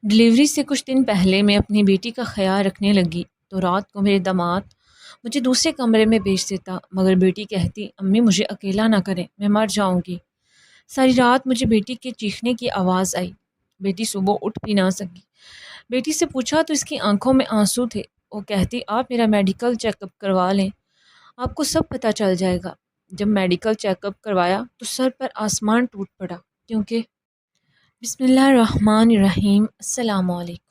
Delivery سے کچھ دن پہلے میں اپنی بیٹی کا خیال رکھنے لگی تو رات کو میرے داماد مجھے دوسرے کمرے میں بھیج دیتا، مگر بیٹی کہتی امی مجھے اکیلا نہ کریں، میں مر جاؤں گی۔ ساری رات مجھے بیٹی کے چیخنے کی آواز آئی۔ بیٹی صبح اٹھ بھی نہ سکی۔ بیٹی سے پوچھا تو اس کی آنکھوں میں آنسو تھے۔ وہ کہتی آپ میرا میڈیکل چیک اپ کروا لیں، آپ کو سب پتہ چل جائے گا۔ جب میڈیکل چیک اپ کروایا تو سر پر آسمان ٹوٹ پڑا، کیونکہ بسم اللہ الرحمن الرحیم۔ السلام علیکم،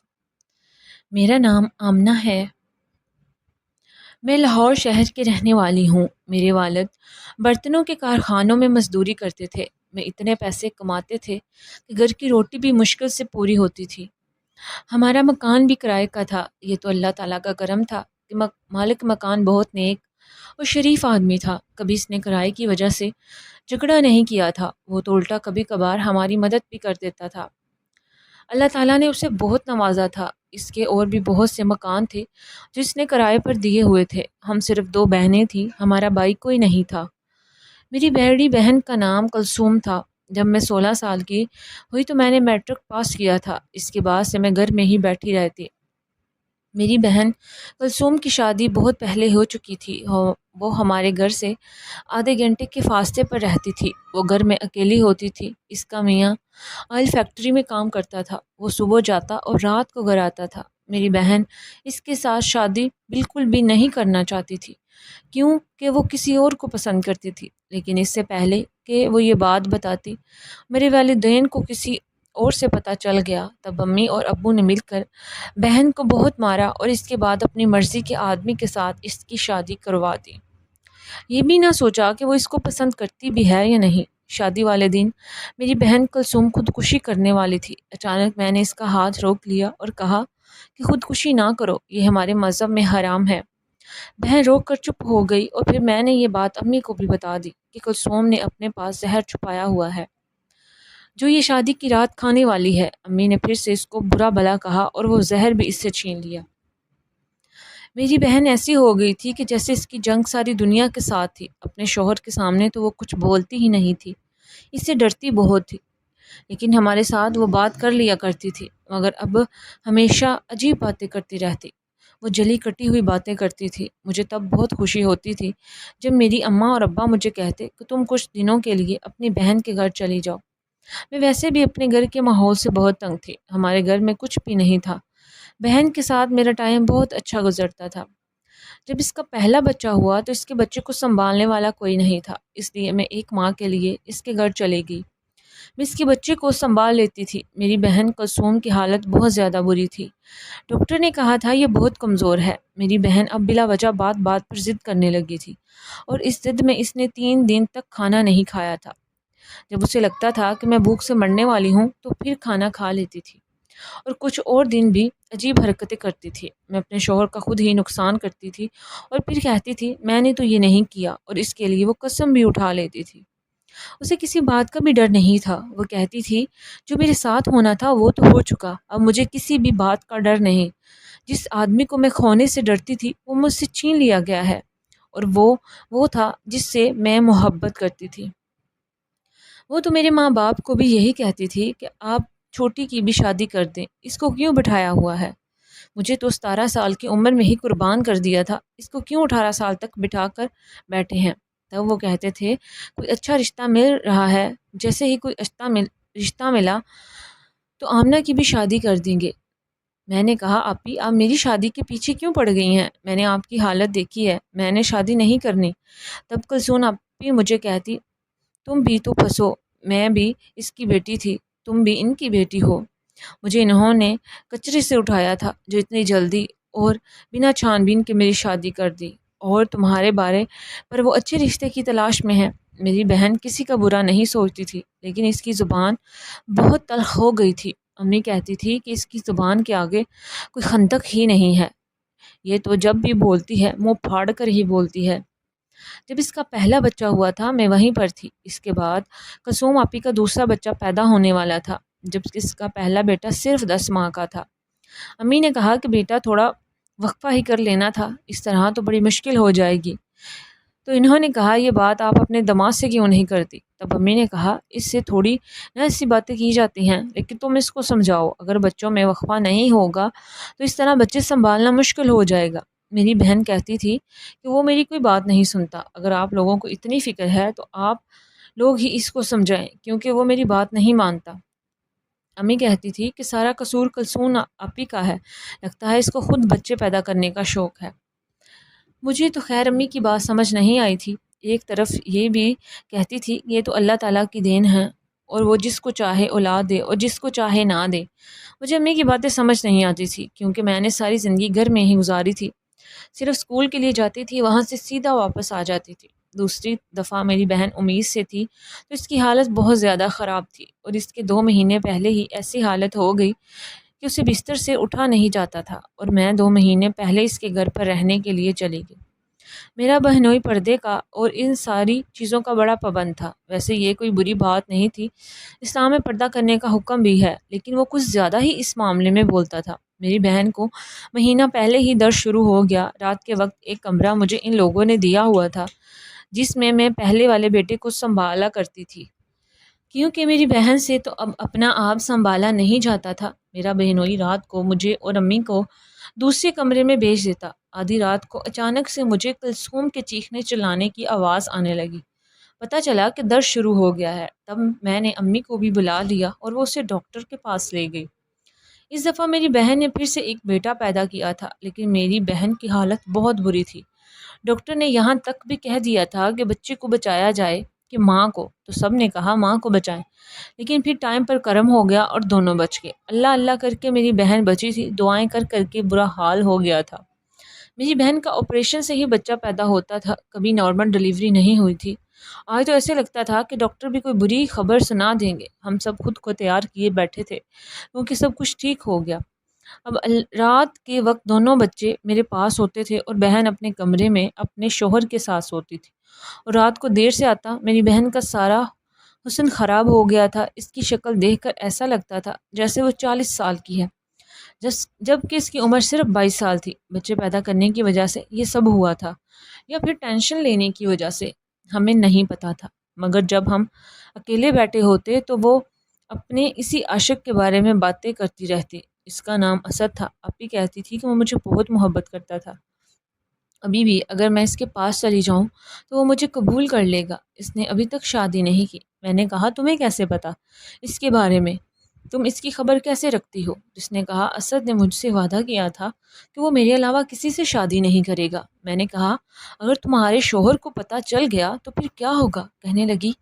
میرا نام آمنہ ہے، میں لاہور شہر کے رہنے والی ہوں۔ میرے والد برتنوں کے کارخانوں میں مزدوری کرتے تھے۔ میں اتنے پیسے کماتے تھے کہ گھر کی روٹی بھی مشکل سے پوری ہوتی تھی۔ ہمارا مکان بھی کرائے کا تھا۔ یہ تو اللہ تعالیٰ کا کرم تھا کہ مالک مکان بہت نیک اور شریف آدمی تھا۔ کبھی اس نے کرائے کی وجہ سے جھگڑا نہیں کیا تھا، وہ تو الٹا کبھی کبھار ہماری مدد بھی کر دیتا تھا۔ اللہ تعالیٰ نے اسے بہت نوازا تھا۔ اس کے اور بھی بہت سے مکان تھے جو اس نے کرائے پر دیے ہوئے تھے۔ ہم صرف 2 بہنیں تھیں، ہمارا بھائی کوئی نہیں تھا۔ میری بڑی بہن کا نام کلثوم تھا۔ جب میں 16 سال کی ہوئی تو میں نے میٹرک پاس کیا تھا۔ اس کے بعد سے میں گھر میں ہی بیٹھی رہتی۔ میری بہن کلثوم کی شادی بہت پہلے ہو چکی تھی۔ وہ ہمارے گھر سے آدھے گھنٹے کے فاصلے پر رہتی تھی۔ وہ گھر میں اکیلی ہوتی تھی۔ اس کا میاں آئل فیکٹری میں کام کرتا تھا۔ وہ صبح جاتا اور رات کو گھر آتا تھا۔ میری بہن اس کے ساتھ شادی بالکل بھی نہیں کرنا چاہتی تھی، کیوں کہ وہ کسی اور کو پسند کرتی تھی۔ لیکن اس سے پہلے کہ وہ یہ بات بتاتی، میرے والدین کو کسی اور سے پتہ چل گیا۔ تب امی اور ابو نے مل کر بہن کو بہت مارا اور اس کے بعد اپنی مرضی کے آدمی کے ساتھ اس کی شادی کروا دی۔ یہ بھی نہ سوچا کہ وہ اس کو پسند کرتی بھی ہے یا نہیں۔ شادی والے دن میری بہن کلثوم خودکشی کرنے والی تھی۔ اچانک میں نے اس کا ہاتھ روک لیا اور کہا کہ خودکشی نہ کرو، یہ ہمارے مذہب میں حرام ہے۔ بہن روک کر چپ ہو گئی اور پھر میں نے یہ بات امی کو بھی بتا دی کہ کلثوم نے اپنے پاس زہر چھپایا ہوا ہے جو یہ شادی کی رات کھانے والی ہے۔ امی نے پھر سے اس کو برا بھلا کہا اور وہ زہر بھی اس سے چھین لیا۔ میری بہن ایسی ہو گئی تھی کہ جیسے اس کی جنگ ساری دنیا کے ساتھ تھی۔ اپنے شوہر کے سامنے تو وہ کچھ بولتی ہی نہیں تھی، اس سے ڈرتی بہت تھی، لیکن ہمارے ساتھ وہ بات کر لیا کرتی تھی۔ مگر اب ہمیشہ عجیب باتیں کرتی رہتی۔ وہ جلی کٹی ہوئی باتیں کرتی تھی۔ مجھے تب بہت خوشی ہوتی تھی جب میری اماں اور ابا مجھے کہتے کہ تم کچھ دنوں کے لیے اپنی بہن کے گھر چلی جاؤ۔ میں ویسے بھی اپنے گھر کے ماحول سے بہت تنگ تھی۔ ہمارے گھر میں کچھ بھی نہیں تھا۔ بہن کے ساتھ میرا ٹائم بہت اچھا گزرتا تھا۔ جب اس کا پہلا بچہ ہوا تو اس کے بچے کو سنبھالنے والا کوئی نہیں تھا، اس لیے میں ایک ماں کے لیے اس کے گھر چلے گئی۔ میں اس کے بچے کو سنبھال لیتی تھی۔ میری بہن کلثوم کی حالت بہت زیادہ بری تھی۔ ڈاکٹر نے کہا تھا یہ بہت کمزور ہے۔ میری بہن اب بلا وجہ بات بات پر ضد کرنے لگی تھی اور اس ضد میں اس نے 3 دن تک کھانا نہیں کھایا تھا۔ جب اسے لگتا تھا کہ میں بھوک سے مرنے والی ہوں تو پھر کھانا کھا لیتی تھی، اور کچھ اور دن بھی عجیب حرکتیں کرتی تھی۔ میں اپنے شوہر کا خود ہی نقصان کرتی تھی اور پھر کہتی تھی میں نے تو یہ نہیں کیا، اور اس کے لیے وہ قسم بھی اٹھا لیتی تھی۔ اسے کسی بات کا بھی ڈر نہیں تھا۔ وہ کہتی تھی جو میرے ساتھ ہونا تھا وہ تو ہو چکا، اب مجھے کسی بھی بات کا ڈر نہیں۔ جس آدمی کو میں کھونے سے ڈرتی تھی وہ مجھ سے چھین لیا گیا ہے، اور وہ تھا جس سے میں محبت کرتی تھی۔ وہ تو میرے ماں باپ کو بھی یہی کہتی تھی کہ آپ چھوٹی کی بھی شادی کر دیں، اس کو کیوں بٹھایا ہوا ہے؟ مجھے تو 17 سال کی عمر میں ہی قربان کر دیا تھا، اس کو کیوں 18 سال تک بٹھا کر بیٹھے ہیں؟ تب وہ کہتے تھے کوئی اچھا رشتہ مل رہا ہے، جیسے ہی کوئی رشتہ ملا تو آمنہ کی بھی شادی کر دیں گے۔ میں نے کہا آپی آپ میری شادی کے پیچھے کیوں پڑ گئی ہیں؟ میں نے آپ کی حالت دیکھی ہے، میں نے شادی نہیں کرنی۔ تب کلثوم آپی مجھے کہتی تم بھی تو پھنسو، میں بھی اس کی بیٹی تھی، تم بھی ان کی بیٹی ہو۔ مجھے انہوں نے کچرے سے اٹھایا تھا جو اتنی جلدی اور بنا چھان بین کے میری شادی کر دی، اور تمہارے بارے پر وہ اچھے رشتے کی تلاش میں ہے۔ میری بہن کسی کا برا نہیں سوچتی تھی، لیکن اس کی زبان بہت تلخ ہو گئی تھی۔ امی کہتی تھی کہ اس کی زبان کے آگے کوئی خندق ہی نہیں ہے، یہ تو جب بھی بولتی ہے منہ پھاڑ کر ہی بولتی ہے۔ جب اس کا پہلا بچہ ہوا تھا میں وہیں پر تھی۔ اس کے بعد کلثوم آپی کا دوسرا بچہ پیدا ہونے والا تھا، جب اس کا پہلا بیٹا صرف 10 ماہ کا تھا۔ امی نے کہا کہ بیٹا تھوڑا وقفہ ہی کر لینا تھا، اس طرح تو بڑی مشکل ہو جائے گی۔ تو انہوں نے کہا یہ بات آپ اپنے دماغ سے کیوں نہیں کرتی؟ تب امی نے کہا اس سے تھوڑی نہ ایسی باتیں کی جاتی ہیں، لیکن تم اس کو سمجھاؤ، اگر بچوں میں وقفہ نہیں ہوگا تو اس طرح بچے سنبھالنا مشکل ہو جائے گا۔ میری بہن کہتی تھی کہ وہ میری کوئی بات نہیں سنتا، اگر آپ لوگوں کو اتنی فکر ہے تو آپ لوگ ہی اس کو سمجھائیں، کیونکہ وہ میری بات نہیں مانتا۔ امی کہتی تھی کہ سارا قصور کلثوم آپی کا ہے، لگتا ہے اس کو خود بچے پیدا کرنے کا شوق ہے۔ مجھے تو خیر امی کی بات سمجھ نہیں آئی تھی، ایک طرف یہ بھی کہتی تھی یہ تو اللہ تعالیٰ کی دین ہے اور وہ جس کو چاہے اولاد دے اور جس کو چاہے نہ دے۔ مجھے امی کی باتیں سمجھ نہیں آتی تھی، کیونکہ میں نے ساری زندگی گھر میں ہی گزاری تھی، صرف اسکول کے لیے جاتی تھی، وہاں سے سیدھا واپس آ جاتی تھی۔ دوسری دفعہ میری بہن امید سے تھی تو اس کی حالت بہت زیادہ خراب تھی، اور اس کے 2 مہینے پہلے ہی ایسی حالت ہو گئی کہ اسے بستر سے اٹھا نہیں جاتا تھا، اور میں 2 مہینے پہلے اس کے گھر پر رہنے کے لیے چلی گئی۔ میرا بہنوئی پردے کا اور ان ساری چیزوں کا بڑا پابند تھا۔ ویسے یہ کوئی بری بات نہیں تھی، اسلام میں پردہ کرنے کا حکم بھی ہے، لیکن وہ کچھ زیادہ ہی اس معاملے میں بولتا تھا۔ میری بہن کو مہینہ پہلے ہی درد شروع ہو گیا۔ رات کے وقت ایک کمرہ مجھے ان لوگوں نے دیا ہوا تھا جس میں میں پہلے والے بیٹے کو سنبھالا کرتی تھی، کیونکہ میری بہن سے تو اب اپنا آپ سنبھالا نہیں جاتا تھا۔ میرا بہنوئی رات کو مجھے اور امی کو دوسرے کمرے میں بھیج دیتا۔ آدھی رات کو اچانک سے مجھے کلثوم کے چیخنے چلانے کی آواز آنے لگی۔ پتہ چلا کہ درد شروع ہو گیا ہے۔ تب میں نے امی کو بھی بلا لیا اور وہ اسے ڈاکٹر کے پاس لے گئی۔ اس دفعہ میری بہن نے پھر سے ایک بیٹا پیدا کیا تھا، لیکن میری بہن کی حالت بہت بری تھی۔ ڈاکٹر نے یہاں تک بھی کہہ دیا تھا کہ بچے کو بچایا جائے کہ ماں کو، تو سب نے کہا ماں کو بچائیں، لیکن پھر ٹائم پر کرم ہو گیا اور دونوں بچ گئے۔ اللہ اللہ کر کے میری بہن بچی تھی، دعائیں کر کر کے برا حال ہو گیا تھا۔ میری بہن کا آپریشن سے ہی بچہ پیدا ہوتا تھا، کبھی نارمل ڈلیوری نہیں ہوئی تھی۔ آج تو ایسے لگتا تھا کہ ڈاکٹر بھی کوئی بری خبر سنا دیں گے۔ ہم سب خود کو تیار کیے بیٹھے تھے کیونکہ سب کچھ ٹھیک ہو گیا۔ اب رات کے وقت دونوں بچے میرے پاس ہوتے تھے اور بہن اپنے کمرے میں اپنے شوہر کے ساتھ سوتی تھی، اور رات کو دیر سے آتا۔ میری بہن کا سارا حسن خراب ہو گیا تھا، اس کی شکل دیکھ کر ایسا لگتا تھا جیسے وہ 40 سال کی ہے، جبکہ اس کی عمر صرف 22 سال تھی۔ بچے پیدا کرنے کی وجہ سے یہ سب ہوا تھا یا پھر ٹینشن لینے کی وجہ سے، ہمیں نہیں پتا تھا، مگر جب ہم اکیلے بیٹھے ہوتے تو وہ اپنے اسی عاشق کے بارے میں باتیں کرتی رہتی۔ اس کا نام اسد تھا۔ اپی کہتی تھی کہ وہ مجھے بہت محبت کرتا تھا، ابھی بھی اگر میں اس کے پاس چلی جاؤں تو وہ مجھے قبول کر لے گا۔ اس نے ابھی تک شادی نہیں کی۔ میں نے کہا تمہیں کیسے پتا اس کے بارے میں، تم اس کی خبر کیسے رکھتی ہو؟ جس نے کہا اسد نے مجھ سے وعدہ کیا تھا کہ وہ میرے علاوہ کسی سے شادی نہیں کرے گا۔ میں نے کہا اگر تمہارے شوہر کو پتہ چل گیا تو پھر کیا ہوگا؟ کہنے لگی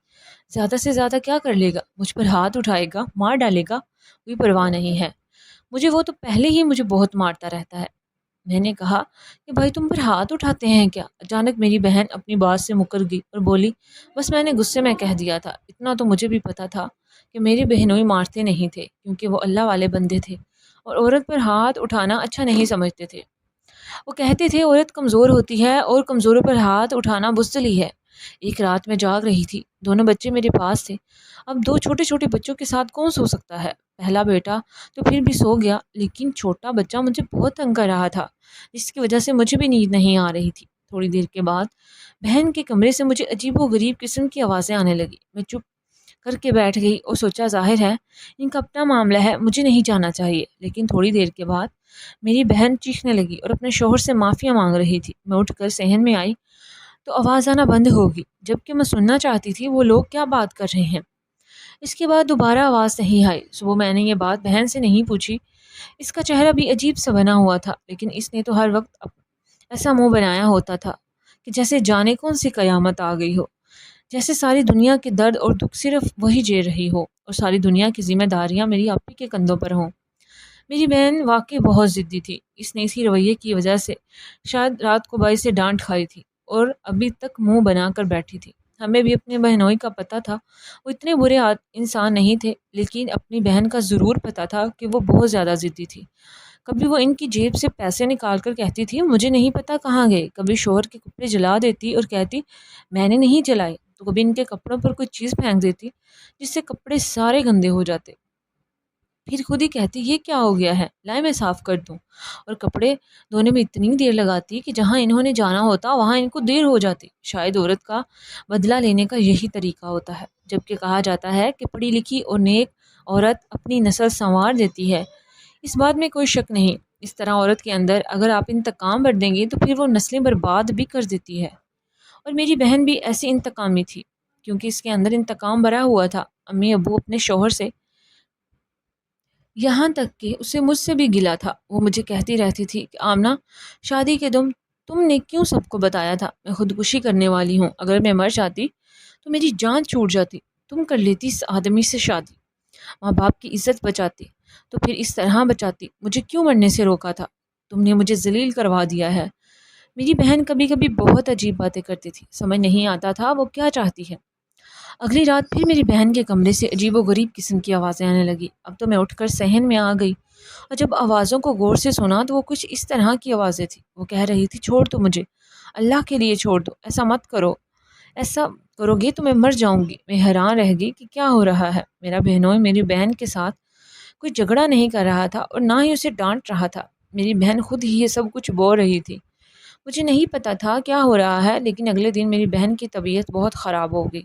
زیادہ سے زیادہ کیا کر لے گا، مجھ پر ہاتھ اٹھائے گا، مار ڈالے گا، کوئی پرواہ نہیں ہے مجھے، وہ تو پہلے ہی مجھے بہت مارتا رہتا ہے۔ میں نے کہا کہ بھائی تم پر ہاتھ اٹھاتے ہیں کیا؟ اچانک میری بہن اپنی بات سے مکر گئی اور بولی بس میں نے غصے میں کہہ دیا تھا، اتنا تو مجھے بھی پتا تھا کہ میری بہنوئی مارتے نہیں تھے، کیونکہ وہ اللہ والے بندے تھے اور عورت پر ہاتھ اٹھانا اچھا نہیں سمجھتے تھے۔ وہ کہتے تھے عورت کمزور ہوتی ہے اور کمزوروں پر ہاتھ اٹھانا بزدلی ہے۔ ایک رات میں جاگ رہی تھی، دونوں بچے میرے پاس تھے۔ اب 2 چھوٹے بچوں کے ساتھ کون سو سکتا ہے؟ پہلا بیٹا تو پھر بھی سو گیا، لیکن چھوٹا بچہ مجھے بہت تنگ کر رہا تھا، جس کی وجہ سے مجھے بھی نیند نہیں آ رہی تھی۔ تھوڑی دیر کے بعد بہن کے کمرے سے مجھے عجیب و غریب قسم کی آوازیں آنے لگی۔ میں چپ کر کے بیٹھ گئی اور سوچا ظاہر ہے ان کا اپنا معاملہ ہے، مجھے نہیں جانا چاہیے۔ لیکن تھوڑی دیر کے بعد میری بہن چیخنے لگی اور اپنے شوہر سے معافیاں مانگ رہی تھی۔ میں اٹھ کر صحن میں آئی تو آواز آنا بند ہوگی، جبکہ میں سننا چاہتی تھی وہ لوگ کیا بات کر رہے ہیں۔ اس کے بعد دوبارہ آواز نہیں آئی۔ صبح میں نے یہ بات بہن سے نہیں پوچھی۔ اس کا چہرہ بھی عجیب سا بنا ہوا تھا، لیکن اس نے تو ہر وقت ایسا منہ بنایا ہوتا تھا کہ جیسے جانے کون سی قیامت آ گئی ہو، جیسے ساری دنیا کے درد اور دکھ صرف وہی جھیل رہی ہو اور ساری دنیا کی ذمہ داریاں میری آپی کے کندھوں پر ہوں۔ میری بہن واقعی بہت ضدی تھی، اس نے اسی رویے کی وجہ سے شاید رات کو بائی سے ڈانٹ کھائی تھی اور ابھی تک منہ بنا کر بیٹھی تھی۔ ہمیں بھی اپنے بہنوئی کا پتہ تھا، وہ اتنے برے انسان نہیں تھے، لیکن اپنی بہن کا ضرور پتہ تھا کہ وہ بہت زیادہ ضدی تھی۔ کبھی وہ ان کی جیب سے پیسے نکال کر کہتی تھی مجھے نہیں پتا کہاں گئے، کبھی شوہر کے کپڑے جلا دیتی اور کہتی میں نے نہیں جلائے، تو کبھی ان کے کپڑوں پر کوئی چیز پھینک دیتی جس سے کپڑے سارے گندے ہو جاتے۔ پھر خود ہی کہتی یہ کیا ہو گیا ہے، لائے میں صاف کر دوں، اور کپڑے دھونے میں اتنی دیر لگاتی کہ جہاں انہوں نے جانا ہوتا وہاں ان کو دیر ہو جاتی۔ شاید عورت کا بدلہ لینے کا یہی طریقہ ہوتا ہے، جبکہ کہا جاتا ہے کہ پڑھی لکھی اور نیک عورت اپنی نسل سنوار دیتی ہے۔ اس بات میں کوئی شک نہیں، اس طرح عورت کے اندر اگر آپ انتقام بھر دیں گے تو پھر وہ نسلیں برباد بھی کر دیتی ہے۔ اور میری بہن بھی ایسی انتقامی تھی، کیونکہ اس کے اندر انتقام بھرا ہوا تھا۔ امی ابو اپنے شوہر سے، یہاں تک کہ اسے مجھ سے بھی گلا تھا۔ وہ مجھے کہتی رہتی تھی کہ آمنہ، شادی کے دم تم نے کیوں سب کو بتایا تھا میں خودکشی کرنے والی ہوں؟ اگر میں مر جاتی تو میری جان چھوٹ جاتی، تم کر لیتی اس آدمی سے شادی، ماں باپ کی عزت بچاتی، تو پھر اس طرح بچاتی، مجھے کیوں مرنے سے روکا تھا؟ تم نے مجھے ذلیل کروا دیا ہے۔ میری بہن کبھی کبھی بہت عجیب باتیں کرتی تھی، سمجھ نہیں آتا تھا وہ کیا چاہتی ہے۔ اگلی رات پھر میری بہن کے کمرے سے عجیب و غریب قسم کی آوازیں آنے لگی۔ اب تو میں اٹھ کر صحن میں آ گئی، اور جب آوازوں کو غور سے سنا تو وہ کچھ اس طرح کی آوازیں تھیں۔ وہ کہہ رہی تھی چھوڑ دو مجھے، اللہ کے لیے چھوڑ دو، ایسا مت کرو، ایسا کرو گے تو میں مر جاؤں گی۔ میں حیران رہ گئی کہ کیا ہو رہا ہے۔ میرا بہنوئی میری بہن کے ساتھ کوئی جھگڑا نہیں کر رہا تھا اور نہ ہی اسے ڈانٹ رہا تھا، میری بہن خود ہی یہ سب کچھ بول رہی تھی۔ مجھے نہیں پتا تھا کیا ہو رہا ہے، لیکن اگلے دن میری بہن کی طبیعت بہت خراب ہو گئی۔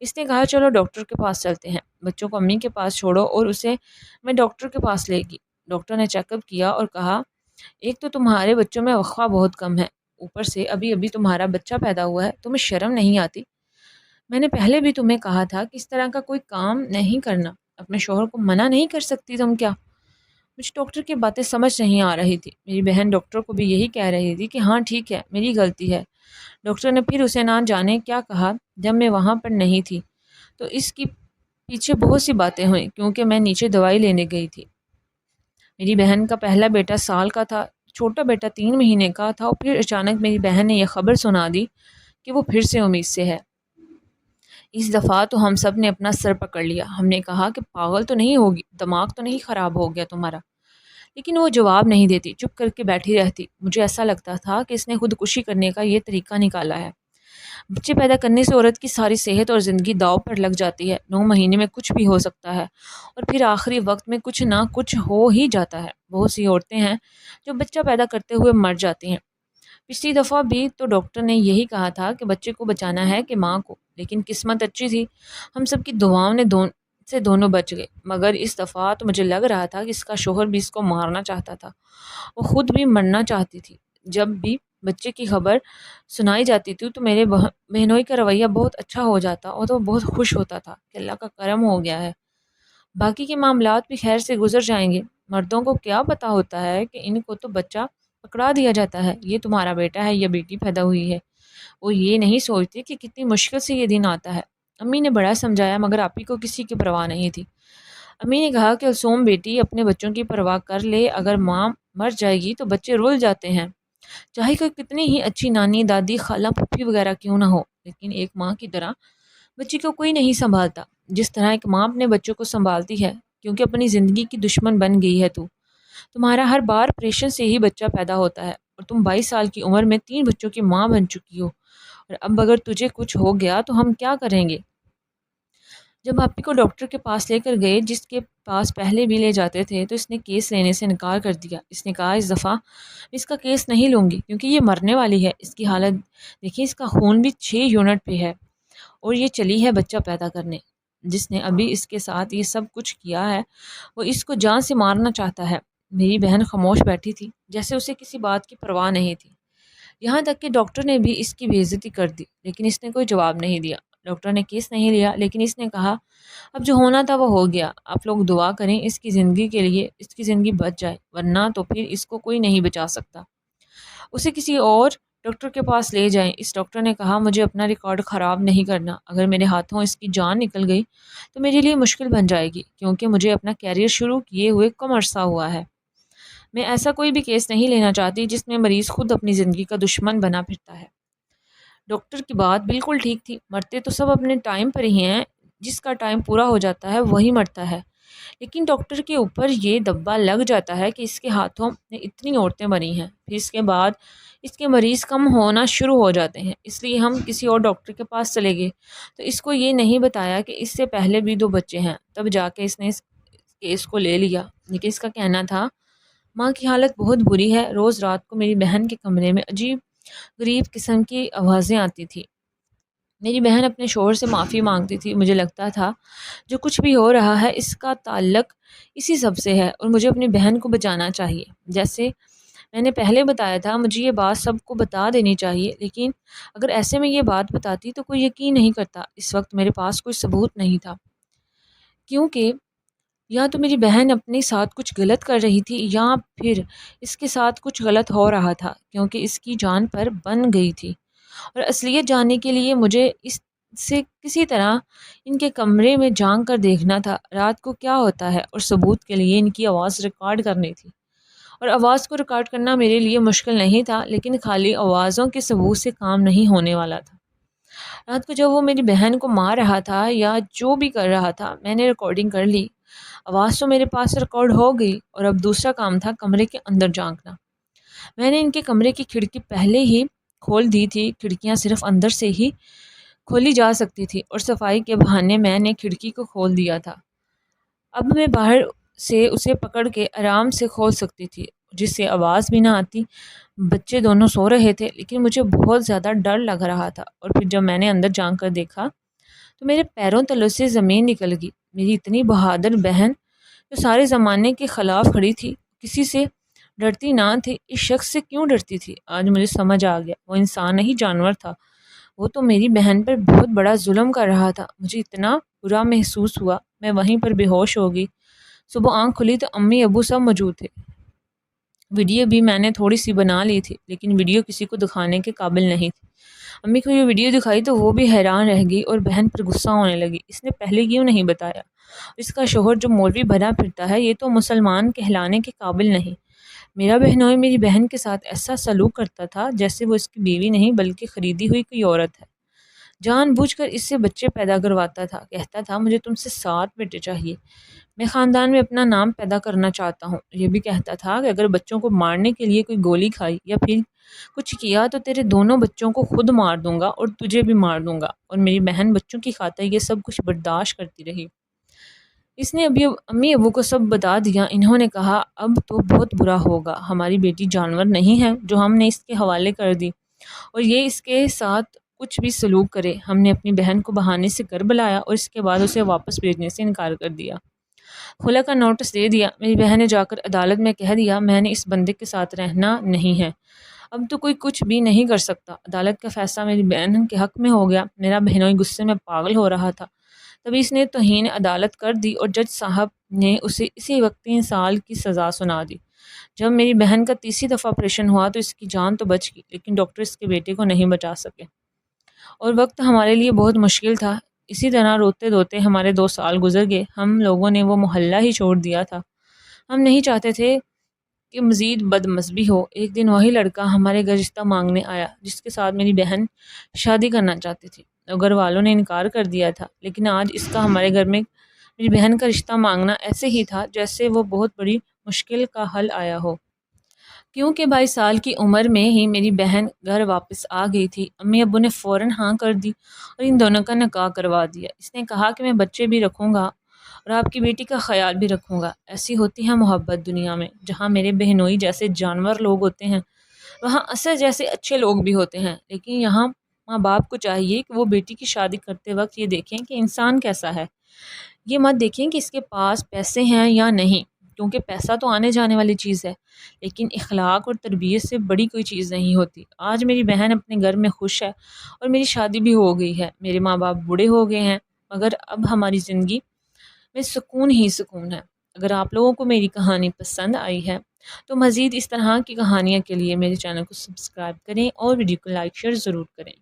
اس نے کہا چلو ڈاکٹر کے پاس چلتے ہیں، بچوں کو امی کے پاس چھوڑو اور اسے میں ڈاکٹر کے پاس لے گی۔ ڈاکٹر نے چیک اپ کیا اور کہا ایک تو تمہارے بچوں میں وقفہ بہت کم ہے، اوپر سے ابھی ابھی تمہارا بچہ پیدا ہوا ہے، تمہیں شرم نہیں آتی؟ میں نے پہلے بھی تمہیں کہا تھا کہ اس طرح کا کوئی کام نہیں کرنا، اپنے شوہر کو منع نہیں کر سکتی تم کیا؟ مجھے ڈاکٹر کی باتیں سمجھ نہیں آ رہی تھی۔ میری بہن ڈاکٹر کو بھی یہی کہہ رہی تھی کہ ہاں ٹھیک ہے، میری غلطی ہے۔ ڈاکٹر نے پھر اسے نہ جانے کیا کہا جب میں وہاں پر نہیں تھی، تو اس کی پیچھے بہت سی باتیں ہوئیں کیونکہ میں نیچے دوائی لینے گئی تھی۔ میری بہن کا پہلا بیٹا سال کا تھا، چھوٹا بیٹا 3 مہینے کا تھا، اور پھر اچانک میری بہن نے یہ خبر سنا دی کہ وہ پھر سے امید سے ہے۔ اس دفعہ تو ہم سب نے اپنا سر پکڑ لیا، ہم نے کہا کہ پاگل تو نہیں ہوگی، دماغ تو نہیں خراب ہو گیا تمہارا؟ لیکن وہ جواب نہیں دیتی، چپ کر کے بیٹھی رہتی۔ مجھے ایسا لگتا تھا کہ اس نے خودکشی کرنے کا یہ طریقہ نکالا ہے۔ بچے پیدا کرنے سے عورت کی ساری صحت اور زندگی داؤ پر لگ جاتی ہے، 9 مہینے میں کچھ بھی ہو سکتا ہے، اور پھر آخری وقت میں کچھ نہ کچھ ہو ہی جاتا ہے۔ بہت سی عورتیں ہیں جو بچہ پیدا کرتے ہوئے مر جاتی ہیں۔ پچھلی دفعہ بھی تو ڈاکٹر نے یہی کہا تھا کہ بچے کو بچانا ہے کہ ماں کو، لیکن قسمت اچھی تھی، ہم سب کی دعاؤں نے دونوں بچ گئے۔ مگر اس دفعہ تو مجھے لگ رہا تھا کہ اس کا شوہر بھی اس کو مارنا چاہتا تھا، وہ خود بھی مرنا چاہتی تھی۔ جب بھی بچے کی خبر سنائی جاتی تھی تو میرے بہنوئی کا رویہ بہت اچھا ہو جاتا اور تو بہت خوش ہوتا تھا کہ اللہ کا کرم ہو گیا ہے، باقی کے معاملات بھی خیر سے گزر جائیں گے۔ مردوں کو کیا پتہ ہوتا ہے کہ ان کو تو بچہ پکڑا دیا جاتا ہے، یہ تمہارا بیٹا ہے یا بیٹی پیدا ہوئی ہے۔ وہ یہ نہیں سوچتے کہ کتنی مشکل سے یہ دن آتا ہے۔ امی نے بڑا سمجھایا مگر آپی کو کسی کی پرواہ نہیں تھی۔ امی نے کہا کہ کلثوم بیٹی اپنے بچوں کی پرواہ کر لے، اگر ماں مر جائے گی تو بچے رل جاتے ہیں، چاہے کوئی کتنی ہی اچھی نانی دادی خالہ پھوپھی وغیرہ کیوں نہ ہو، لیکن ایک ماں کی طرح بچی کو کوئی نہیں سنبھالتا جس طرح ایک ماں اپنے بچوں کو سنبھالتی ہے، کیونکہ اپنی زندگی کی دشمن بن گئی ہے تو تمہارا ہر بار آپریشن سے ہی بچہ پیدا ہوتا ہے، اور تم 22 سال کی عمر میں 3 بچوں کی ماں بن چکی ہو، اور اب اگر تجھے کچھ ہو گیا تو ہم کیا کریں گے؟ جب آپی کو ڈاکٹر کے پاس لے کر گئے، جس کے پاس پہلے بھی لے جاتے تھے، تو اس نے کیس لینے سے انکار کر دیا۔ اس نے کہا اس دفعہ میں اس کا کیس نہیں لوں گی کیونکہ یہ مرنے والی ہے، اس کی حالت دیکھیں، اس کا خون بھی 6 یونٹ پہ ہے، اور یہ چلی ہے بچہ پیدا کرنے۔ جس نے ابھی اس کے ساتھ یہ سب کچھ کیا ہے وہ اس کو جان سے مارنا چاہتا ہے۔ میری بہن خاموش بیٹھی تھی جیسے اسے کسی بات کی پرواہ نہیں تھی، یہاں تک کہ ڈاکٹر نے بھی اس کی بے عزتی کر دی، لیکن اس نے کوئی جواب نہیں دیا۔ ڈاکٹر نے کیس نہیں لیا، لیکن اس نے کہا اب جو ہونا تھا وہ ہو گیا، آپ لوگ دعا کریں اس کی زندگی کے لیے، اس کی زندگی بچ جائے، ورنہ تو پھر اس کو کوئی نہیں بچا سکتا، اسے کسی اور ڈاکٹر کے پاس لے جائیں۔ اس ڈاکٹر نے کہا مجھے اپنا ریکارڈ خراب نہیں کرنا، اگر میرے ہاتھوں اس کی جان نکل گئی تو میرے لیے مشکل بن جائے گی، کیونکہ مجھے اپنا کیریئر شروع کیے ہوئے کم عرصہ ہوا ہے۔ میں ایسا کوئی بھی کیس نہیں لینا چاہتی جس میں مریض خود اپنی زندگی کا دشمن بنا پھرتا ہے۔ ڈاکٹر کی بات بالکل ٹھیک تھی، مرتے تو سب اپنے ٹائم پر ہی ہیں، جس کا ٹائم پورا ہو جاتا ہے وہی مرتا ہے، لیکن ڈاکٹر کے اوپر یہ دبا لگ جاتا ہے کہ اس کے ہاتھوں میں اتنی عورتیں مری ہیں، پھر اس کے بعد اس کے مریض کم ہونا شروع ہو جاتے ہیں، اس لیے ہم کسی اور ڈاکٹر کے پاس چلے گئے تو اس کو یہ نہیں بتایا کہ اس سے پہلے بھی 2 بچے ہیں، تب جا کے اس نے کیس کو لے لیا، لیکن اس کا کہنا تھا ماں کی حالت بہت بری ہے۔ روز رات کو میری بہن کے کمرے میں عجیب غریب قسم کی آوازیں آتی تھی۔ میری بہن اپنے شوہر سے معافی مانگتی تھی۔ مجھے لگتا تھا جو کچھ بھی ہو رہا ہے اس کا تعلق اسی سب سے ہے اور مجھے اپنی بہن کو بچانا چاہیے۔ جیسے میں نے پہلے بتایا تھا مجھے یہ بات سب کو بتا دینی چاہیے، لیکن اگر ایسے میں یہ بات بتاتی تو کوئی یقین نہیں کرتا۔ اس وقت میرے پاس کوئی ثبوت نہیں تھا، کیونکہ یا تو میری بہن اپنے ساتھ کچھ غلط کر رہی تھی یا پھر اس کے ساتھ کچھ غلط ہو رہا تھا، کیونکہ اس کی جان پر بن گئی تھی۔ اور اصلیت جاننے کے لیے مجھے اس سے کسی طرح ان کے کمرے میں جھانک کر دیکھنا تھا رات کو کیا ہوتا ہے، اور ثبوت کے لیے ان کی آواز ریکارڈ کرنی تھی۔ اور آواز کو ریکارڈ کرنا میرے لیے مشکل نہیں تھا، لیکن خالی آوازوں کے ثبوت سے کام نہیں ہونے والا تھا۔ رات کو جب وہ میری بہن کو مار رہا تھا یا جو بھی کر رہا تھا میں نے ریکارڈنگ کر لی۔ آواز تو میرے پاس ریکارڈ ہو گئی، اور اب دوسرا کام تھا کمرے کے اندر جھانکنا۔ میں نے ان کے کمرے کی کھڑکی پہلے ہی کھول دی تھی، کھڑکیاں صرف اندر سے ہی کھولی جا سکتی تھی، اور صفائی کے بہانے میں نے کھڑکی کو کھول دیا تھا۔ اب میں باہر سے اسے پکڑ کے آرام سے کھول سکتی تھی، جس سے آواز بھی نہ آتی۔ بچے دونوں سو رہے تھے، لیکن مجھے بہت زیادہ ڈر لگ رہا تھا، اور پھر جب میں نے اندر جھانک کر دیکھا تو میرے پیروں تلوں سے زمین نکل گئی۔ میری اتنی بہادر بہن جو سارے زمانے کے خلاف کھڑی تھی، کسی سے ڈرتی نہ تھی، اس شخص سے کیوں ڈرتی تھی؟ آج مجھے سمجھ آ گیا، وہ انسان نہیں جانور تھا۔ وہ تو میری بہن پر بہت بڑا ظلم کر رہا تھا۔ مجھے اتنا برا محسوس ہوا، میں وہیں پر بے ہوش ہو گئی۔ صبح آنکھ کھلی تو امی ابو سب موجود تھے۔ ویڈیو بھی میں نے تھوڑی سی بنا لی تھی، لیکن ویڈیو کسی کو دکھانے کے قابل نہیں تھی۔ امی کو یہ ویڈیو دکھائی تو وہ بھی حیران رہ گئی اور بہن پر غصہ ہونے لگی۔ اس نے پہلے کیوں نہیں بتایا؟ اس کا شوہر جو مولوی بنا پھرتا ہے، یہ تو مسلمان کہلانے کے قابل نہیں۔ میرا بہنوئی میری بہن کے ساتھ ایسا سلوک کرتا تھا جیسے وہ اس کی بیوی نہیں بلکہ خریدی ہوئی کوئی عورت ہے۔ جان بوجھ کر اس سے بچے پیدا کرواتا تھا، کہتا تھا مجھے تم سے 7 بیٹے چاہیے، میں خاندان میں اپنا نام پیدا کرنا چاہتا ہوں۔ یہ بھی کہتا تھا کہ اگر بچوں کو مارنے کے لیے کوئی گولی کھائی یا پھر کچھ کیا تو تیرے دونوں بچوں کو خود مار دوں گا اور تجھے بھی مار دوں گا۔ اور میری بہن بچوں کی خاطر یہ سب کچھ برداشت کرتی رہی۔ اس نے امی ابو کو سب بتا دیا۔ انہوں نے کہا اب تو بہت برا ہوگا، ہماری بیٹی جانور نہیں ہے جو ہم نے اس کے حوالے کر دی اور یہ اس کے ساتھ کچھ بھی سلوک کرے۔ ہم نے اپنی بہن کو بہانے سے گھر بلایا اور اس کے بعد اسے واپس بھیجنے سے انکار کر دیا۔ خلا کا نوٹس دے دیا۔ میری بہن نے جا کر عدالت میں کہہ دیا میں نے اس بندے کے ساتھ رہنا نہیں ہے، اب تو کوئی کچھ بھی نہیں کر سکتا۔ عدالت کا فیصلہ میری بہن کے حق میں ہو گیا۔ میرا بہنوئی غصے میں پاگل ہو رہا تھا، تبھی اس نے توہین عدالت کر دی اور جج صاحب نے اسے اسی وقت 3 سال کی سزا سنا دی۔ جب میری بہن کا تیسری دفعہ آپریشن ہوا تو اس کی جان تو بچ گئی، لیکن ڈاکٹر اس کے بیٹے کو نہیں بچا سکے، اور وقت ہمارے لیے بہت مشکل تھا۔ اسی طرح روتے روتے ہمارے 2 سال گزر گئے۔ ہم لوگوں نے وہ محلہ ہی چھوڑ دیا تھا۔ ہم نہیں چاہتے تھے کہ مزید بد مذہبی ہو۔ ایک دن وہی لڑکا ہمارے گھر رشتہ مانگنے آیا جس کے ساتھ میری بہن شادی کرنا چاہتی تھی۔ گھر والوں نے انکار کر دیا تھا، لیکن آج اس کا ہمارے گھر میں میری بہن کا رشتہ مانگنا ایسے ہی تھا جیسے وہ بہت بڑی مشکل کا حل آیا ہو، کیونکہ 22 سال کی عمر میں ہی میری بہن گھر واپس آ گئی تھی۔ امی ابو نے فوراً ہاں کر دی اور ان دونوں کا نکاح کروا دیا۔ اس نے کہا کہ میں بچے بھی رکھوں گا اور آپ کی بیٹی کا خیال بھی رکھوں گا۔ ایسی ہوتی ہے محبت دنیا میں، جہاں میرے بہنوئی جیسے جانور لوگ ہوتے ہیں وہاں اسد جیسے اچھے لوگ بھی ہوتے ہیں۔ لیکن یہاں ماں باپ کو چاہیے کہ وہ بیٹی کی شادی کرتے وقت یہ دیکھیں کہ انسان کیسا ہے، یہ مت دیکھیں کہ اس کے پاس پیسے ہیں یا نہیں، کیونکہ پیسہ تو آنے جانے والی چیز ہے، لیکن اخلاق اور تربیت سے بڑی کوئی چیز نہیں ہوتی۔ آج میری بہن اپنے گھر میں خوش ہے اور میری شادی بھی ہو گئی ہے۔ میرے ماں باپ بوڑھے ہو گئے ہیں، مگر اب ہماری زندگی میں سکون ہی سکون ہے۔ اگر آپ لوگوں کو میری کہانی پسند آئی ہے تو مزید اس طرح کی کہانیاں کے لیے میرے چینل کو سبسکرائب کریں اور ویڈیو کو لائک شیئر ضرور کریں۔